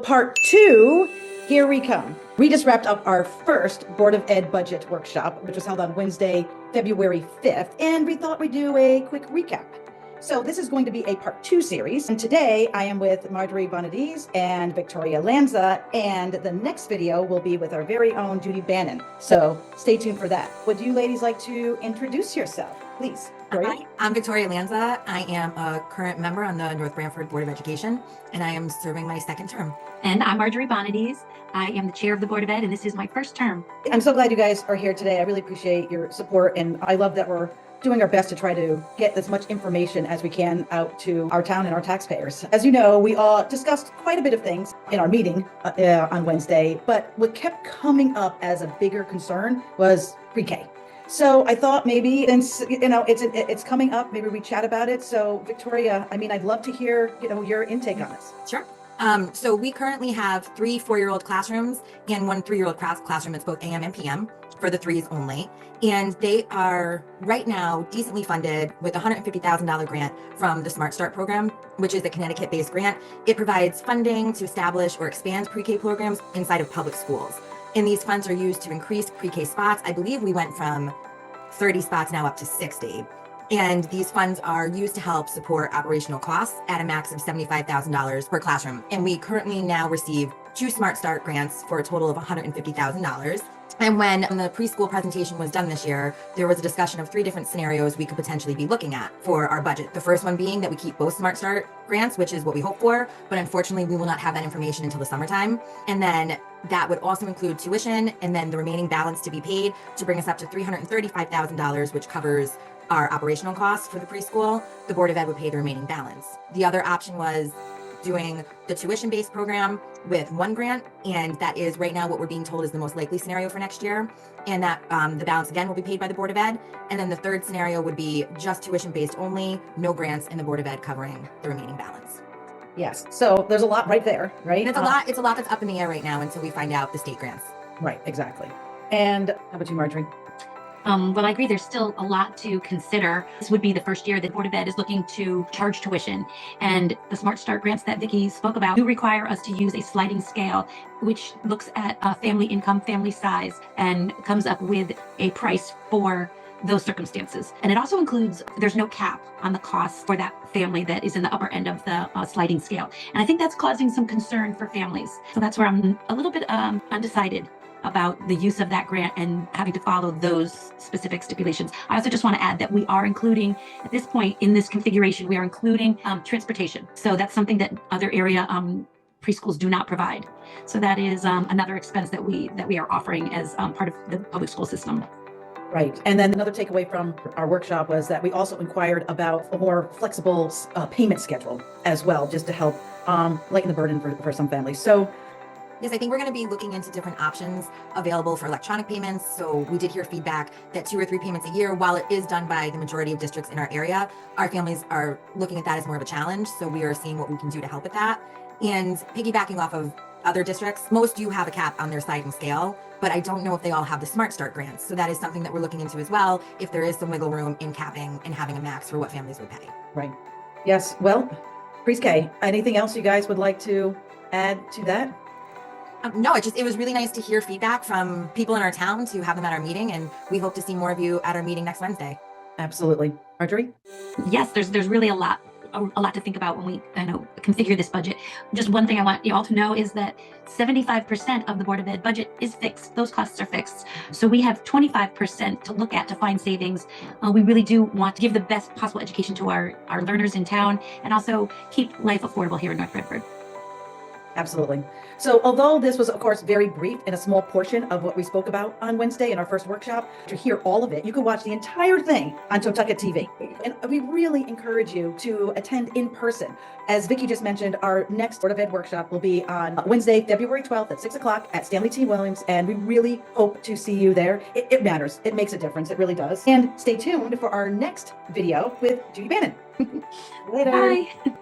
Part two, here we come. We just wrapped up our first Board of Ed budget workshop, which was held on Wednesday, February 5th, and we thought we'd do a quick recap. So this is going to be a part two series, and today I am with Marjorie Bonadies and Victoria Lanza, and the next video will be with our very own Judy Bannon. So stay tuned for that. Would you ladies like to introduce yourself, please? Hi, I'm Victoria Lanza. I am a current member on the North Branford Board of Education, and I am serving my second term. And I'm Marjorie Bonadies. I am the chair of the Board of Ed, and this is my first term. I'm so glad you guys are here today. I really appreciate your support, and I love that we're doing our best to try to get as much information as we can out to our town and our taxpayers. As you know, we all discussed quite a bit of things in our meeting on Wednesday, but what kept coming up as a bigger concern was pre-K. So I thought maybe, since it's coming up, maybe we chat about it. So Victoria, I mean, I'd love to hear your intake on this. Sure. So we currently have 3 4-year-old classrooms and 1 3-year-old classroom. It's both AM and PM for the 3s only. And they are right now decently funded with a $150,000 grant from the Smart Start program, which is a Connecticut-based grant. It provides funding to establish or expand pre-K programs inside of public schools. And these funds are used to increase pre-K spots. I believe we went from 30 spots now up to 60. And these funds are used to help support operational costs at a max of $75,000 per classroom. And we currently now receive 2 Smart Start grants for a total of $150,000. And when the preschool presentation was done this year, there was a discussion of 3 different scenarios we could potentially be looking at for our budget. The first one being that we keep both Smart Start grants, which is what we hope for, but unfortunately we will not have that information until the summertime. And then that would also include tuition and then the remaining balance to be paid to bring us up to $335,000, which covers our operational costs for the preschool. The Board of Ed would pay the remaining balance. The other option was doing the tuition-based program with 1 grant, and that is right now what we're being told is the most likely scenario for next year, and that the balance again will be paid by the Board of Ed. And then the third scenario would be just tuition-based only, no grants, and the Board of Ed covering the remaining balance. Yes, so there's a lot right there, right? And it's a lot that's up in the air right now until we find out the state grants. Right, exactly. And how about you, Marjorie? Well, I agree. There's still a lot to consider. This would be the first year that Board of Ed is looking to charge tuition. And the Smart Start grants that Vicki spoke about do require us to use a sliding scale, which looks at family income, family size, and comes up with a price for those circumstances. And it also includes, there's no cap on the cost for that family that is in the upper end of the sliding scale. And I think that's causing some concern for families. So that's where I'm a little bit undecided about the use of that grant and having to follow those specific stipulations. I also just want to add that we are including, at this point in this configuration, we are including transportation. So that's something that other area preschools do not provide. So that is another expense that we are offering as part of the public school system. Right. And then another takeaway from our workshop was that we also inquired about a more flexible payment schedule as well, just to help lighten the burden for some families. So yes, I think we're going to be looking into different options available for electronic payments. So we did hear feedback that 2 or 3 payments a year, while it is done by the majority of districts in our area, our families are looking at that as more of a challenge. So we are seeing what we can do to help with that. And piggybacking off of other districts, most do have a cap on their sliding scale, but I don't know if they all have the Smart Start grants. So that is something that we're looking into as well, if there is some wiggle room in capping and having a max for what families would pay. Right. Yes. Well, pre-K, anything else you guys would like to add to that? No, it was really nice to hear feedback from people in our town, to have them at our meeting, and we hope to see more of you at our meeting next Wednesday. Absolutely. Marjorie? Yes, there's really a lot to think about when we configure this budget. Just one thing I want you all to know is that 75% of the Board of Ed budget is fixed. Those costs are fixed. So we have 25% to look at to find savings. We really do want to give the best possible education to our learners in town, and also keep life affordable here in North Branford. Absolutely. So although this was, of course, very brief and a small portion of what we spoke about on Wednesday in our first workshop, to hear all of it, you can watch the entire thing on Totucket TV. And we really encourage you to attend in person. As Vicki just mentioned, our next Board of Ed workshop will be on Wednesday, February 12th at 6 o'clock at Stanley T Williams. And we really hope to see you there. It matters. It makes a difference. It really does. And stay tuned for our next video with Judy Bannon. Later. Bye.